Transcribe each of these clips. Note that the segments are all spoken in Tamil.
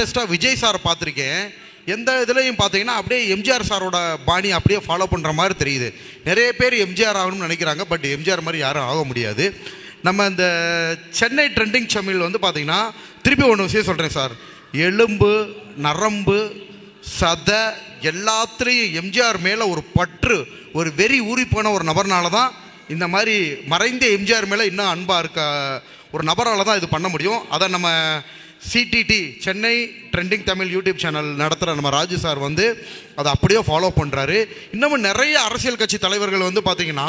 லேட்டஸ்ட்டாக விஜய் சார் பார்த்துருக்கேன். எந்த இதுலையும் பார்த்தீங்கன்னா அப்படியே எம்ஜிஆர் சாரோட பாணி அப்படியே ஃபாலோ பண்ணுற மாதிரி தெரியுது. நிறைய பேர் எம்ஜிஆர் ஆகணும்னு நினைக்கிறாங்க, பட் எம்ஜிஆர் மாதிரி யாரும் ஆக முடியாது. நம்ம இந்த சென்னை ட்ரெண்டிங் தமிழ் வந்து பார்த்தீங்கன்னா திருப்பி ஒன்று விஷயம் சொல்கிறேன் சார். எலும்பு நரம்பு சதை எல்லாத்துலேயும் எம்ஜிஆர் மேலே ஒரு பற்று, ஒரு வெறி ஊறி போன ஒரு நபர்னால தான் இந்த மாதிரி மறைந்த எம்ஜிஆர் மேலே இன்னும் அன்பாக இருக்க ஒரு நபரால் தான் இது பண்ண முடியும். அதை நம்ம CTT Chennai trending Tamil YouTube channel நடத்துகிற நம்ம ராஜு சார் வந்து அதை அப்படியே ஃபாலோ பண்ணுறாரு. இன்னமும் நிறைய அரசியல் கட்சி தலைவர்கள் வந்து பார்த்திங்கன்னா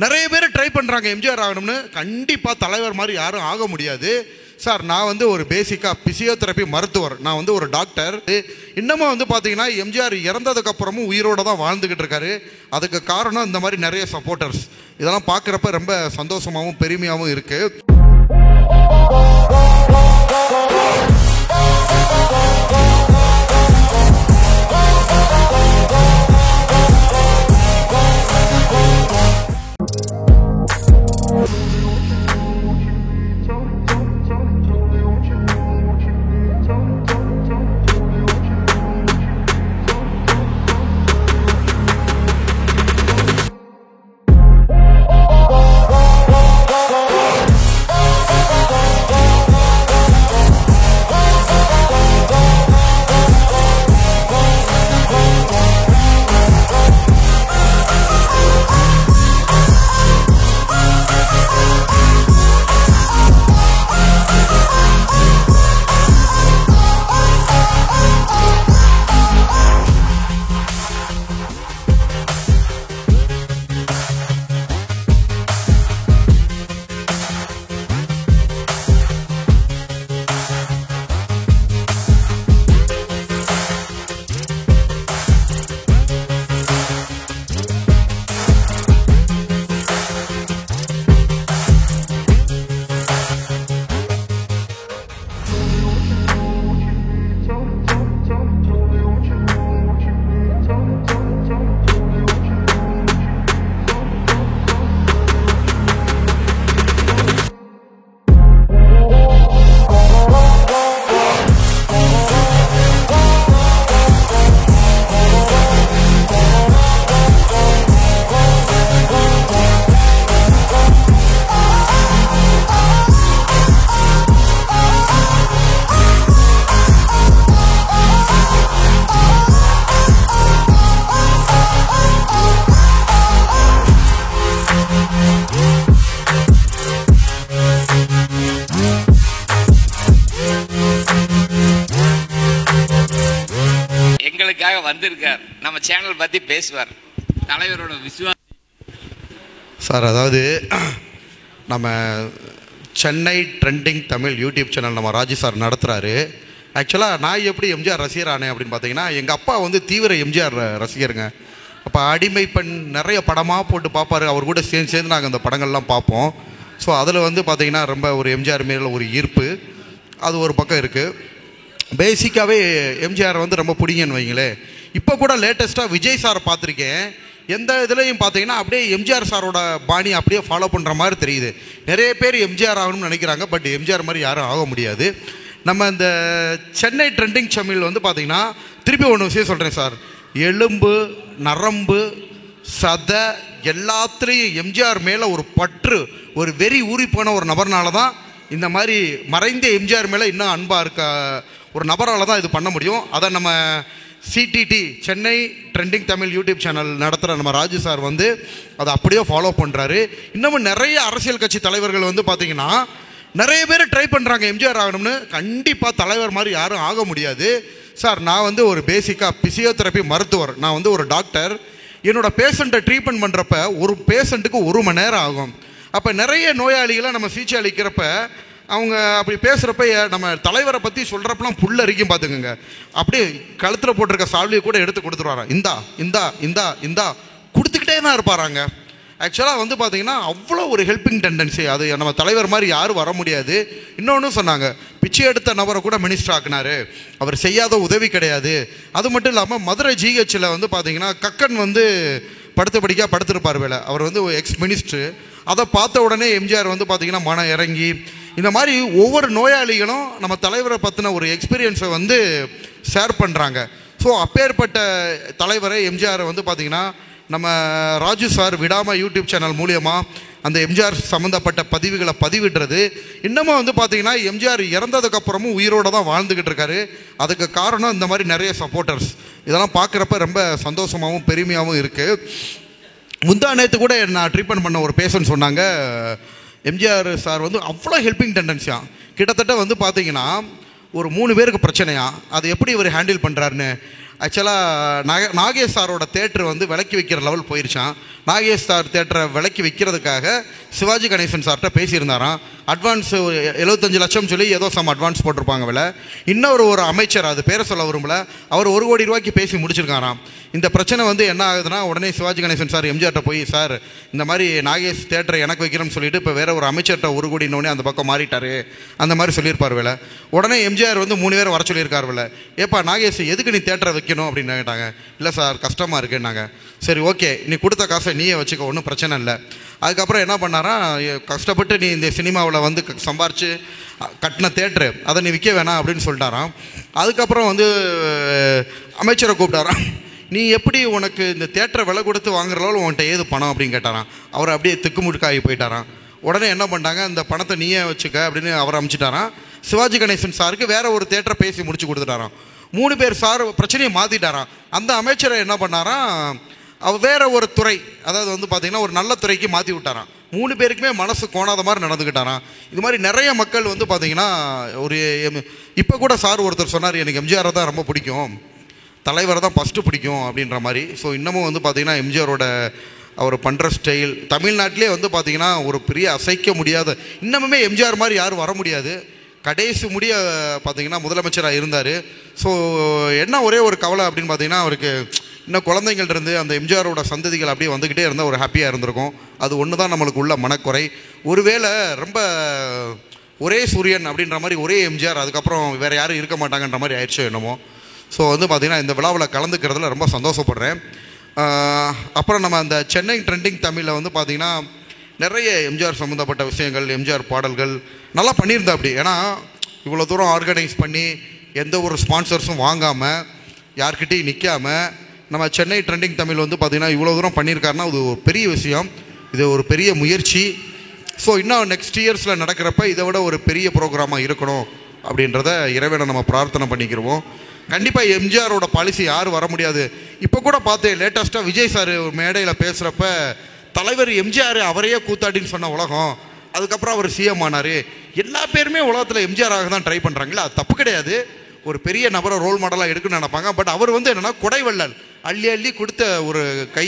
நிறைய பேர் ட்ரை பண்ணுறாங்க எம்ஜிஆர் ஆகணும்னு. கண்டிப்பாக தலைவர் மாதிரி யாரும் ஆக முடியாது சார். நான் வந்து ஒரு பேசிக்காக பிசியோதெரப்பி மருத்துவர், நான் வந்து ஒரு டாக்டர். இன்னமும் வந்து பார்த்தீங்கன்னா எம்ஜிஆர் இறந்ததுக்கப்புறமும் உயிரோடு தான் வாழ்ந்துக்கிட்டு இருக்காரு. அதுக்கு காரணம் இந்த மாதிரி நிறைய சப்போர்ட்டர்ஸ். இதெல்லாம் பார்க்குறப்ப ரொம்ப சந்தோஷமாகவும் பெருமையாகவும் இருக்குது. வந்திருக்கார், நம்ம சேனல் பத்தி பேசுவார். தலைவரோட விசுவாசம் சார். அதாவது நம்ம Chennai trending Tamil YouTube channel நம்ம ராஜு சார் நடத்துகிறாரு. ஆக்சுவலாக நான் எப்படி எம்ஜிஆர் ரசிகர் ஆனேன் அப்படின்னு பார்த்தீங்கன்னா, எங்கள் அப்பா வந்து தீவிர எம்ஜிஆர் ரசிகருங்க. அப்போ அடிமை பெண் நிறைய படமாக போட்டு பார்ப்பார். அவர் கூட சேர்ந்து நாங்கள் அந்த படங்கள்லாம் பார்ப்போம். ஸோ அதில் வந்து பார்த்திங்கன்னா ரொம்ப ஒரு எம்ஜிஆர் மேலே ஒரு ஈர்ப்பு அது ஒரு பக்கம் இருக்குது. பேசிக்காகவே எம்ஜிஆர் வந்து ரொம்ப பிடிங்கன்னு வைங்களே. இப்போ கூட லேட்டஸ்ட்டாக விஜய் சார் பார்த்துருக்கேன். எந்த இதுலையும் பார்த்தீங்கன்னா அப்படியே எம்ஜிஆர் சாரோட பாணி அப்படியே ஃபாலோ பண்ணுற மாதிரி தெரியுது. நிறைய பேர் எம்ஜிஆர் ஆகணும்னு நினைக்கிறாங்க, பட் எம்ஜிஆர் மாதிரி யாரும் ஆக முடியாது. நம்ம இந்த சென்னை ட்ரெண்டிங் தமிழ் வந்து பார்த்திங்கன்னா திருப்பி ஒன்று விஷயம் சொல்கிறேன் சார். எலும்பு நரம்பு சதை எல்லாத்துலேயும் எம்ஜிஆர் மேலே ஒரு பற்று, ஒரு வெறி ஊறி போன ஒரு நபர்னால தான் இந்த மாதிரி மறைந்த எம்ஜிஆர் மேலே இன்னும் அன்பாக இருக்க ஒரு நபரால் தான் இது பண்ண முடியும். அதை நம்ம CTT Chennai trending Tamil YouTube channel நடத்துகிற நம்ம ராஜு சார் வந்து அதை அப்படியே ஃபாலோ பண்ணுறாரு. இன்னமும் நிறைய அரசியல் கட்சி தலைவர்கள் வந்து பார்த்திங்கன்னா நிறைய பேர் ட்ரை பண்ணுறாங்க எம்ஜிஆர் ஆகணும்னு. கண்டிப்பாக தலைவர் மாதிரி யாரும் ஆக முடியாது சார். நான் வந்து ஒரு பேசிக்காக பிசியோதெரப்பி மருத்துவர், நான் வந்து ஒரு டாக்டர். என்னோடய பேஷண்ட்டை ட்ரீட்மெண்ட் பண்ணுறப்ப ஒரு பேஷண்ட்டுக்கு 1 மணி நேரம் ஆகும். அப்போ நிறைய நோயாளிகளை நம்ம சிகிச்சை அளிக்கிறப்ப அவங்க அப்படி பேசுகிறப்ப நம்ம தலைவரை பற்றி சொல்கிறப்பெல்லாம் புல் அரிக்கும் பார்த்துக்குங்க. அப்படியே கழுத்தில் போட்டிருக்க சால்வியை கூட எடுத்து கொடுத்துருவாராம். இந்தா இந்தா இந்தா இந்தா கொடுத்துக்கிட்டே தான் இருப்பாராங்க. ஆக்சுவலாக வந்து பார்த்திங்கன்னா அவ்வளோ ஒரு ஹெல்பிங் டெண்டன்சி. அது நம்ம தலைவர் மாதிரி யாரும் வர முடியாது. இன்னொன்று சொன்னாங்க, பிச்சை எடுத்த நபரை கூட மினிஸ்டர் ஆக்குனாரு, அவர் செய்யாத உதவி கிடையாது. அது மட்டும் இல்லாமல் மதுரை ஜிஹெச்சில் வந்து பார்த்திங்கன்னா கக்கன் வந்து படுத்திருப்பார் வேலை. அவர் வந்து எக்ஸ் மினிஸ்டர். அதை பார்த்த உடனே எம்ஜிஆர் வந்து பார்த்திங்கன்னா மனம் இறங்கி இந்த மாதிரி ஒவ்வொரு நோயாளிகளும் நம்ம தலைவரை பற்றின ஒரு எக்ஸ்பீரியன்ஸை வந்து ஷேர் பண்ணுறாங்க. ஸோ அப்பேற்பட்ட தலைவரை எம்ஜிஆரை வந்து பார்த்திங்கன்னா நம்ம ராஜு சார் விடாமல் யூடியூப் சேனல் மூலியமாக அந்த எம்ஜிஆர் சம்மந்தப்பட்ட பதிவுகளை பதிவிடுறது இன்னமும் வந்து பார்த்திங்கன்னா எம்ஜிஆர் இறந்ததுக்கப்புறமும் உயிரோடு தான் வாழ்ந்துக்கிட்டு இருக்காரு. அதுக்கு காரணம் இந்த மாதிரி நிறைய சப்போர்ட்டர்ஸ். இதெல்லாம் பார்க்குறப்ப ரொம்ப சந்தோஷமாகவும் பெருமையாகவும் இருக்குது. முந்தா நேற்று கூட நான் ட்ரீட்மெண்ட் பண்ண ஒரு பேஷண்ட் சொன்னாங்க, எம்ஜிஆர் சார் வந்து அவ்வளோ ஹெல்பிங் டெண்டன்சியாக கிட்டத்தட்ட வந்து பார்த்திங்கன்னா ஒரு 3 பேருக்கு பிரச்சனையா, அது எப்படி இவர் ஹேண்டில் பண்ணுறாருன்னு. ஆக்சுவலாக நாகேஷ் சாரோட தேட்டர் வந்து விலைக்கு வைக்கிற லெவல் போயிருச்சான். நாகேஷ் சார் தேட்டரை விலைக்கு வைக்கிறதுக்காக சிவாஜி கணேசன் சார்கிட்ட பேசியிருந்தாராம். அட்வான்ஸ் 75 லட்சம் சொல்லி ஏதோ அட்வான்ஸ் போட்டிருப்பாங்க விலை. இன்னொரு அமைச்சர், அது பேரை சொல்ல விரும்பல, அவர் 1 கோடி ரூபாய்க்கு பேசி முடிச்சிருக்காராம். இந்த பிரச்சனை வந்து என்ன ஆகுதுன்னா, உடனே சிவாஜி கணேசன் சார் எம்ஜிஆர்கிட்ட போய், சார் இந்த மாதிரி நாகேஷ் தேட்டரை எனக்கு வைக்கிறோம்னு சொல்லிட்டு இப்போ வேற ஒரு அமைச்சர்கிட்ட 1 கோடினோடனே அந்த பக்கம் மாறிட்டாரு, அந்த மாதிரி சொல்லியிருப்பார் விலை. உடனே எம்ஜிஆர் வந்து 3 பேரை வர சொல்லியிருக்கார் விலை. ஏப்பா நாகேஷ் எதுக்கு நீ தேட்டரை வைக்கணும் அப்படின்னு கேட்டாங்க. இல்லை சார் கஷ்டமாக இருக்குன்னாங்க. சரி ஓகே, நீ கொடுத்த காசை நீயே வச்சுக்க, ஒன்றும் பிரச்சனை இல்லை. அதுக்கப்புறம் என்ன பண்ணாரா, கஷ்டப்பட்டு நீ இந்த சினிமாவில் வந்து சம்பாரித்து கட்டின தேட்டரு அதை நீ விற்க வேணாம் அப்படின்னு சொல்லிட்டாராம். அதுக்கப்புறம் வந்து அமைச்சரை கூப்பிட்டாராம். நீ எப்படி உனக்கு இந்த தேட்டரை விலை கொடுத்து வாங்குற அளவு உன்கிட்ட ஏது பணம் அப்படின்னு கேட்டாராம். அவர் அப்படியே திக்குமுழுக்காகி போயிட்டாராம். உடனே என்ன பண்ணிட்டாங்க, இந்த பணத்தை நீயே வச்சுக்க அப்படின்னு அவர் அமைச்சிட்டாராம். சிவாஜி கணேசன் சாருக்கு வேற ஒரு தேட்டரை பேசி முடிச்சு கொடுத்துட்டாராம். 3 பேர் சார் பிரச்சனையை மாற்றிட்டாராம். அந்த அமைச்சரை என்ன பண்ணாராம், அவர் வேற ஒரு துறை, அதாவது வந்து பார்த்திங்கன்னா ஒரு நல்ல துறைக்கு மாற்றி விட்டாராம். 3 பேருக்குமே மனசு கோணாத மாதிரி நடந்துக்கிட்டாராம். இது மாதிரி நிறைய மக்கள் வந்து பார்த்திங்கன்னா ஒரு இப்போ கூட சார் ஒருத்தர் சொன்னார், எனக்கு எம்ஜிஆரை தான் ரொம்ப பிடிக்கும், தலைவரை தான் ஃபஸ்ட்டு பிடிக்கும் அப்படின்ற மாதிரி. ஸோ இன்னமும் வந்து பார்த்திங்கன்னா எம்ஜிஆரோட அவர் பண்ணுற ஸ்டைல் தமிழ்நாட்டிலே வந்து பார்த்திங்கன்னா ஒரு பெரிய அசைக்க முடியாத, இன்னமுமே எம்ஜிஆர் மாதிரி யாரும் வர முடியாது. கடைசி முடிய பார்த்திங்கன்னா முதலமைச்சராக இருந்தார். ஸோ என்ன ஒரே ஒரு கவலை அப்படின்னு பார்த்திங்கன்னா, அவருக்கு இன்னும் குழந்தைங்கள் இருந்து அந்த எம்ஜிஆரோட சந்ததிகள் அப்படியே வந்துக்கிட்டே இருந்தால் ஒரு ஹாப்பியாக இருந்திருக்கும். அது ஒன்று தான் நம்மளுக்கு உள்ள மனக்குறை. ஒருவேளை ரொம்ப ஒரே சூரியன் அப்படின்ற மாதிரி ஒரே எம்ஜிஆர், அதுக்கப்புறம் வேறு யாரும் இருக்க மாட்டாங்கன்ற மாதிரி ஆயிடுச்சோ என்னமோ. ஸோ வந்து பார்த்திங்கன்னா இந்த விழாவில் கலந்துக்கிறதுல ரொம்ப சந்தோஷப்படுறேன். அப்புறம் நம்ம அந்த சென்னை ட்ரெண்டிங் தமிழில் வந்து பார்த்திங்கன்னா நிறைய எம்ஜிஆர் சம்மந்தப்பட்ட விஷயங்கள், எம்ஜிஆர் பாடல்கள் நல்லா பண்ணியிருந்தா அப்படி. ஏன்னா இவ்வளோ தூரம் ஆர்கனைஸ் பண்ணி எந்த ஒரு ஸ்பான்சர்ஸும் வாங்காமல் யார்கிட்டையும் நிற்காமல் நம்ம சென்னை ட்ரெண்டிங் தமிழ் வந்து பார்த்திங்கன்னா இவ்வளோ தூரம் பண்ணியிருக்காருன்னா அது ஒரு பெரிய விஷயம், இது ஒரு பெரிய முயற்சி. ஸோ இன்னும் நெக்ஸ்ட் இயர்ஸில் நடக்கிறப்ப இதை விட ஒரு பெரிய ப்ரோக்ராமாக இருக்கணும் அப்படின்றத இறைவனை நம்ம பிரார்த்தனை பண்ணிக்கிறோம். கண்டிப்பாக எம்ஜிஆரோட பாலிசி யாரும் வர முடியாது. இப்போ கூட பார்த்தேன் லேட்டஸ்ட்டாக விஜய் சார் மேடையில் பேசுகிறப்ப, தலைவர் எம்ஜிஆர் அவரையே கூத்தாடின்னு சொன்ன உலகம், அதுக்கப்புறம் அவர் சிஎம் ஆனார். எல்லா பேருமே உலகத்தில் எம்ஜிஆராக தான் ட்ரை பண்ணுறாங்களே, அது தப்பு கிடையாது. ஒரு பெரிய நபரை ரோல் மாடலாக எடுக்குன்னு நினைப்பாங்க. பட் அவர் வந்து என்னென்னா குடைவள்ளல் அள்ளி அள்ளி கொடுத்த ஒரு கை,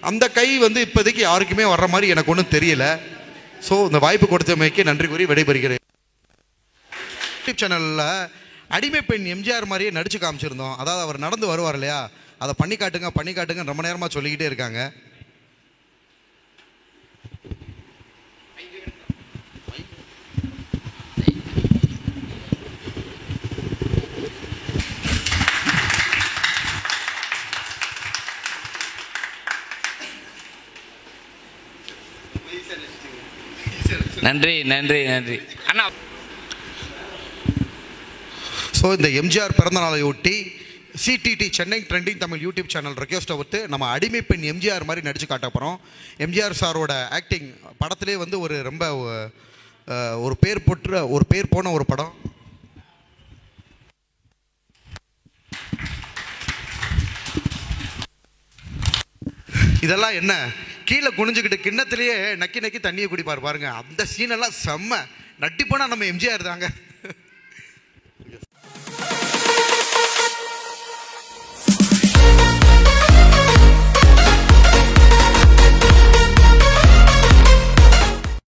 அந்த கை வந்து இப்போதைக்கு யாருக்குமே வர்ற மாதிரி எனக்கு ஒன்றும் தெரியல. ஸோ இந்த வாய்ப்பு கொடுத்தமைக்கு நன்றி கூறி விடைபெறுகிறேன். யூடியூப் சேனலில் அடிமை பெண் எம்ஜிஆர் மாதிரியே நடிச்சு காமிச்சிருந்தோம். அதாவது அவர் நடந்து வருவார் இல்லையா, அதை பண்ணி காட்டுங்க ரொம்ப நேரமாக சொல்லிக்கிட்டே இருக்காங்க. நன்றி நன்றி நன்றி அண்ணா. ஸோ இந்த எம்ஜிஆர் பிறந்தநாளையொட்டி CTT Chennai trending Tamil YouTube channel ரெக்வஸ்ட்டை விட்டு நம்ம அடிமை பெண் எம்ஜிஆர் மாதிரி நடிச்சு காட்ட போகிறோம். எம்ஜிஆர் சாரோட ஆக்டிங் படத்திலே வந்து ஒரு ரொம்ப ஒரு பேர் போன ஒரு படம். இதெல்லாம் என்ன, கீழே குனிஞ்சுக்கிட்டு கிண்ணத்திலேயே நக்கி நக்கி தண்ணியை குடிப்பார் பாருங்க, அந்த சீனெல்லாம் செம்ம நட்டிப்பானா நம்ம எம்ஜிஆர் தாங்க.